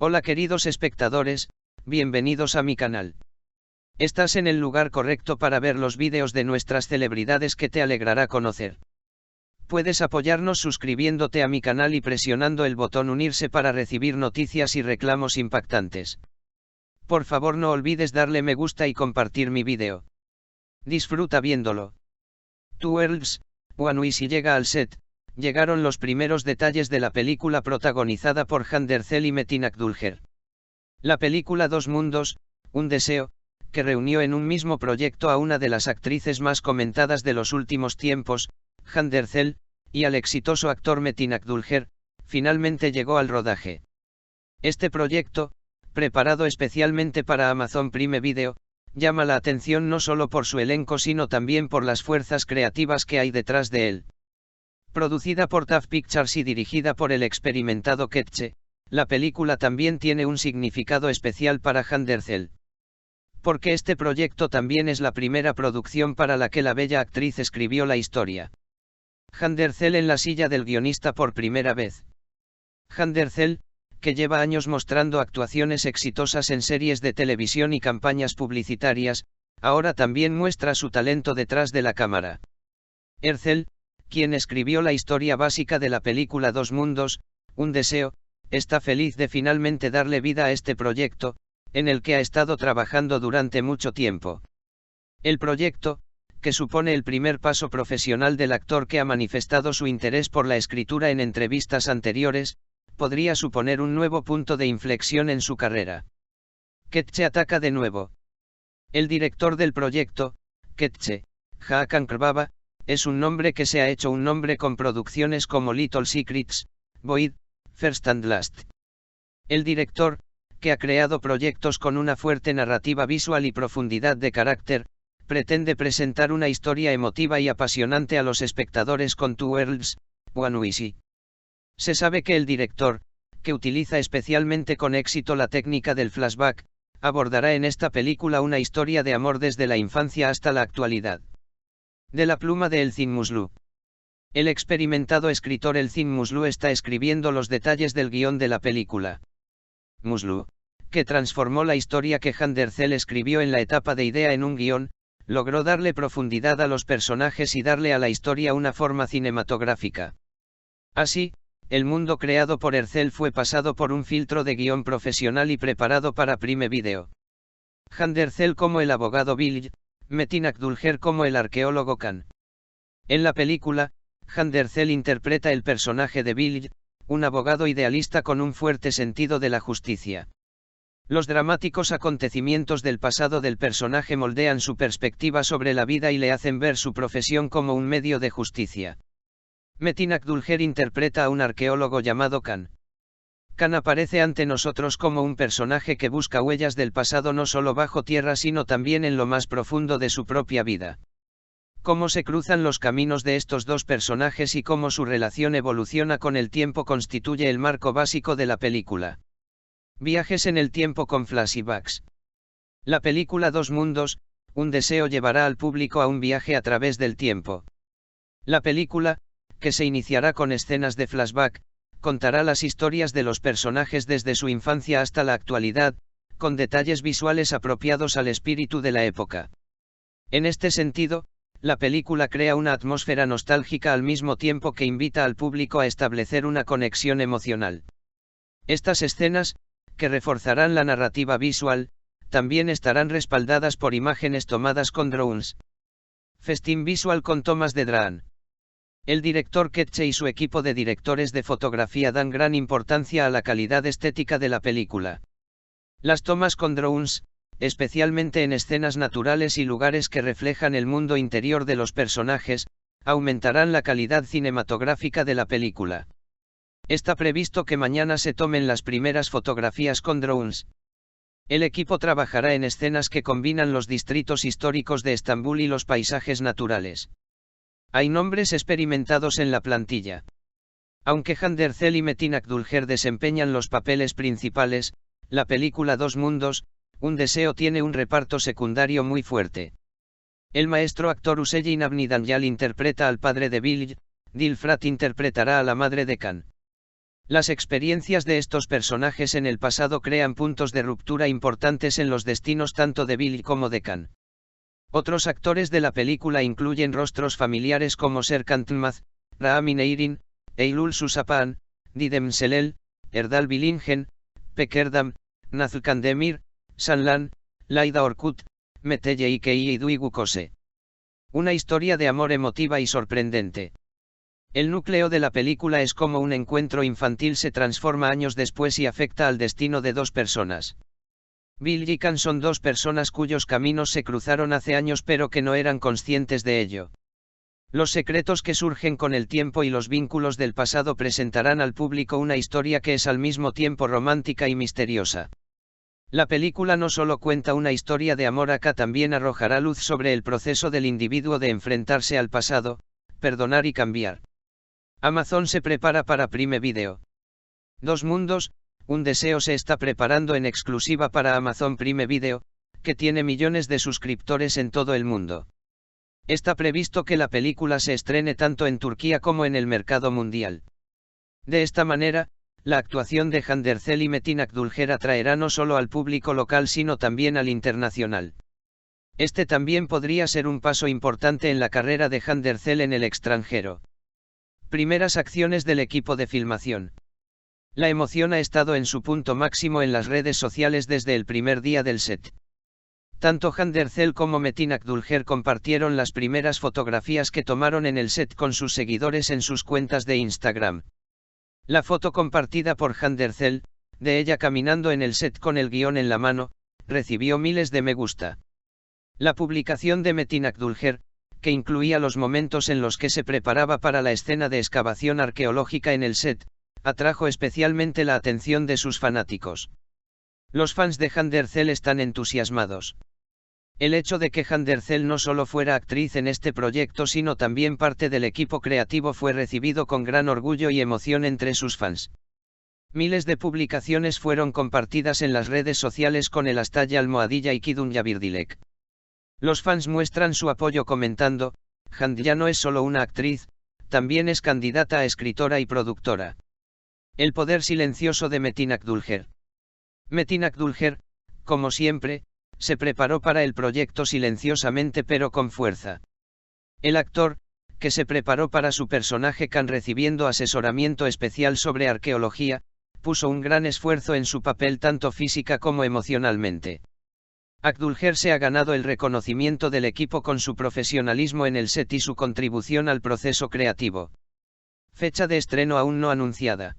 Hola queridos espectadores, bienvenidos a mi canal. Estás en el lugar correcto para ver los vídeos de nuestras celebridades que te alegrará conocer. Puedes apoyarnos suscribiéndote a mi canal y presionando el botón unirse para recibir noticias y reclamos impactantes. Por favor no olvides darle me gusta y compartir mi vídeo. Disfruta viéndolo. Twelves, Onewisy llega al set. Llegaron los primeros detalles de la película protagonizada por Jane Derzel y Metin Akdülger. La película Dos Mundos, un deseo, que reunió en un mismo proyecto a una de las actrices más comentadas de los últimos tiempos, Jane Derzel, y al exitoso actor Metin Akdülger, finalmente llegó al rodaje. Este proyecto, preparado especialmente para Amazon Prime Video, llama la atención no solo por su elenco sino también por las fuerzas creativas que hay detrás de él. Producida por TAF Pictures y dirigida por el experimentado Ketche, la película también tiene un significado especial para Jane Derzel. Porque este proyecto también es la primera producción para la que la bella actriz escribió la historia. Jane Derzel en la silla del guionista por primera vez. Jane Derzel, que lleva años mostrando actuaciones exitosas en series de televisión y campañas publicitarias, ahora también muestra su talento detrás de la cámara. Derzel, quien escribió la historia básica de la película Dos Mundos, un deseo, está feliz de finalmente darle vida a este proyecto, en el que ha estado trabajando durante mucho tiempo. El proyecto, que supone el primer paso profesional del actor que ha manifestado su interés por la escritura en entrevistas anteriores, podría suponer un nuevo punto de inflexión en su carrera. Ketche ataca de nuevo. El director del proyecto, Ketche, Hakan Krbaba, es un nombre que se ha hecho un nombre con producciones como Little Secrets, Void, First and Last. El director, que ha creado proyectos con una fuerte narrativa visual y profundidad de carácter, pretende presentar una historia emotiva y apasionante a los espectadores con Twelves, Onewisy. Se sabe que el director, que utiliza especialmente con éxito la técnica del flashback, abordará en esta película una historia de amor desde la infancia hasta la actualidad. De la pluma de Elçin Muslu. El experimentado escritor Elçin Muslu está escribiendo los detalles del guión de la película. Muslu, que transformó la historia que Jane Derzel escribió en la etapa de idea en un guión, logró darle profundidad a los personajes y darle a la historia una forma cinematográfica. Así, el mundo creado por Derzel fue pasado por un filtro de guión profesional y preparado para Prime Video. Jane Derzel como el abogado Bill, Metin Akdülger como el arqueólogo Can. En la película, Jane Derzel interpreta el personaje de Bill, un abogado idealista con un fuerte sentido de la justicia. Los dramáticos acontecimientos del pasado del personaje moldean su perspectiva sobre la vida y le hacen ver su profesión como un medio de justicia. Metin Akdülger interpreta a un arqueólogo llamado Can. Can aparece ante nosotros como un personaje que busca huellas del pasado no solo bajo tierra sino también en lo más profundo de su propia vida. Cómo se cruzan los caminos de estos dos personajes y cómo su relación evoluciona con el tiempo constituye el marco básico de la película. Viajes en el tiempo con flashbacks. La película Dos Mundos, un deseo llevará al público a un viaje a través del tiempo. La película, que se iniciará con escenas de flashback, contará las historias de los personajes desde su infancia hasta la actualidad, con detalles visuales apropiados al espíritu de la época. En este sentido, la película crea una atmósfera nostálgica al mismo tiempo que invita al público a establecer una conexión emocional. Estas escenas, que reforzarán la narrativa visual, también estarán respaldadas por imágenes tomadas con drones. Festín visual con tomas de drone. El director Ketche y su equipo de directores de fotografía dan gran importancia a la calidad estética de la película. Las tomas con drones, especialmente en escenas naturales y lugares que reflejan el mundo interior de los personajes, aumentarán la calidad cinematográfica de la película. Está previsto que mañana se tomen las primeras fotografías con drones. El equipo trabajará en escenas que combinan los distritos históricos de Estambul y los paisajes naturales. Hay nombres experimentados en la plantilla. Aunque Jane Derzel y Metin Akdülger desempeñan los papeles principales, la película Dos Mundos, un deseo tiene un reparto secundario muy fuerte. El maestro actor Hüseyin Avni Daniyal interpreta al padre de Bill, Dilfrat interpretará a la madre de Can. Las experiencias de estos personajes en el pasado crean puntos de ruptura importantes en los destinos tanto de Billy como de Khan. Otros actores de la película incluyen rostros familiares como Serkan Yılmaz, Rami Neyrin, Eylül Susapan, Didem Selel, Erdal Bilingen, Pekerdam, Nazlı Kandemir, Sanlan, Laida Orkut, Metelle Ikei y Duygu Kose. Una historia de amor emotiva y sorprendente. El núcleo de la película es cómo un encuentro infantil se transforma años después y afecta al destino de dos personas. Bill y Khan son dos personas cuyos caminos se cruzaron hace años pero que no eran conscientes de ello. Los secretos que surgen con el tiempo y los vínculos del pasado presentarán al público una historia que es al mismo tiempo romántica y misteriosa. La película no solo cuenta una historia de amor, acá también arrojará luz sobre el proceso del individuo de enfrentarse al pasado, perdonar y cambiar. Amazon se prepara para Prime Video. Dos mundos, un deseo se está preparando en exclusiva para Amazon Prime Video, que tiene millones de suscriptores en todo el mundo. Está previsto que la película se estrene tanto en Turquía como en el mercado mundial. De esta manera, la actuación de Hande Erçel y Metin Akdülger atraerá no solo al público local sino también al internacional. Este también podría ser un paso importante en la carrera de Hande Erçel en el extranjero. Primeras acciones del equipo de filmación. La emoción ha estado en su punto máximo en las redes sociales desde el primer día del set. Tanto Hande Erçel como Metin Akdülger compartieron las primeras fotografías que tomaron en el set con sus seguidores en sus cuentas de Instagram. La foto compartida por Hande Erçel, de ella caminando en el set con el guión en la mano, recibió miles de me gusta. La publicación de Metin Akdülger, que incluía los momentos en los que se preparaba para la escena de excavación arqueológica en el set, atrajo especialmente la atención de sus fanáticos. Los fans de Hande Erçel están entusiasmados. El hecho de que Hande Erçel no solo fuera actriz en este proyecto sino también parte del equipo creativo fue recibido con gran orgullo y emoción entre sus fans. Miles de publicaciones fueron compartidas en las redes sociales con el hashtag almohadilla Ikidun Yabirdilek. Los fans muestran su apoyo comentando: Hande ya no es solo una actriz, también es candidata a escritora y productora. El poder silencioso de Metin Akdülger. Metin Akdülger, como siempre, se preparó para el proyecto silenciosamente pero con fuerza. El actor, que se preparó para su personaje Khan recibiendo asesoramiento especial sobre arqueología, puso un gran esfuerzo en su papel tanto física como emocionalmente. Akdülger se ha ganado el reconocimiento del equipo con su profesionalismo en el set y su contribución al proceso creativo. Fecha de estreno aún no anunciada.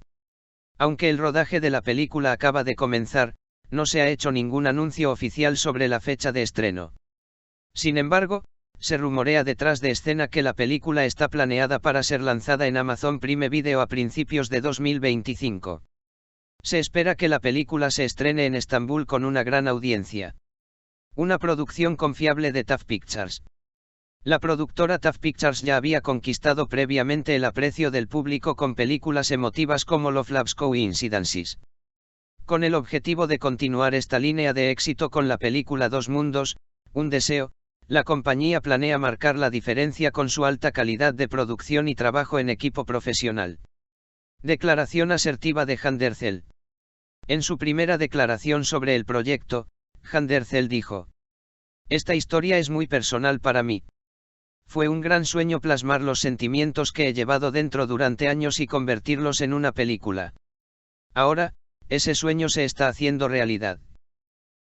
Aunque el rodaje de la película acaba de comenzar, no se ha hecho ningún anuncio oficial sobre la fecha de estreno. Sin embargo, se rumorea detrás de escena que la película está planeada para ser lanzada en Amazon Prime Video a principios de 2025. Se espera que la película se estrene en Estambul con una gran audiencia. Una producción confiable de TAF Pictures. La productora TAF Pictures ya había conquistado previamente el aprecio del público con películas emotivas como Love Loves Coincidences. Con el objetivo de continuar esta línea de éxito con la película Dos Mundos, un deseo, la compañía planea marcar la diferencia con su alta calidad de producción y trabajo en equipo profesional. Declaración asertiva de Hande Erçel. En su primera declaración sobre el proyecto, Hande Erçel dijo: "Esta historia es muy personal para mí. Fue un gran sueño plasmar los sentimientos que he llevado dentro durante años y convertirlos en una película. Ahora, ese sueño se está haciendo realidad.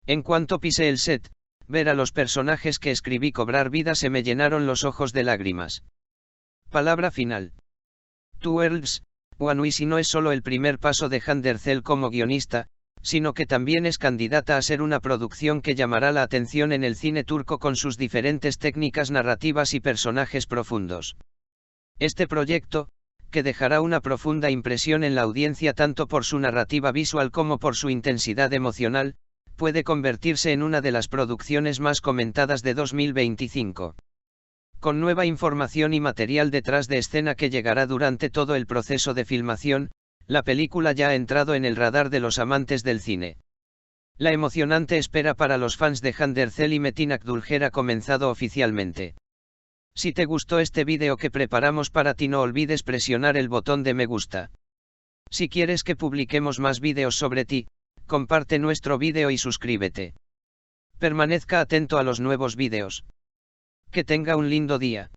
En cuanto pisé el set, ver a los personajes que escribí cobrar vida se me llenaron los ojos de lágrimas". Palabra final. Two Worlds, One Wish no es solo el primer paso de Hande Erçel como guionista, sino que también es candidata a ser una producción que llamará la atención en el cine turco con sus diferentes técnicas narrativas y personajes profundos. Este proyecto, que dejará una profunda impresión en la audiencia tanto por su narrativa visual como por su intensidad emocional, puede convertirse en una de las producciones más comentadas de 2025. Con nueva información y material detrás de escena que llegará durante todo el proceso de filmación, la película ya ha entrado en el radar de los amantes del cine. La emocionante espera para los fans de Hande Erçel y Metin Akdülger ha comenzado oficialmente. Si te gustó este vídeo que preparamos para ti, no olvides presionar el botón de me gusta. Si quieres que publiquemos más vídeos sobre ti, comparte nuestro vídeo y suscríbete. Permanezca atento a los nuevos vídeos. Que tenga un lindo día.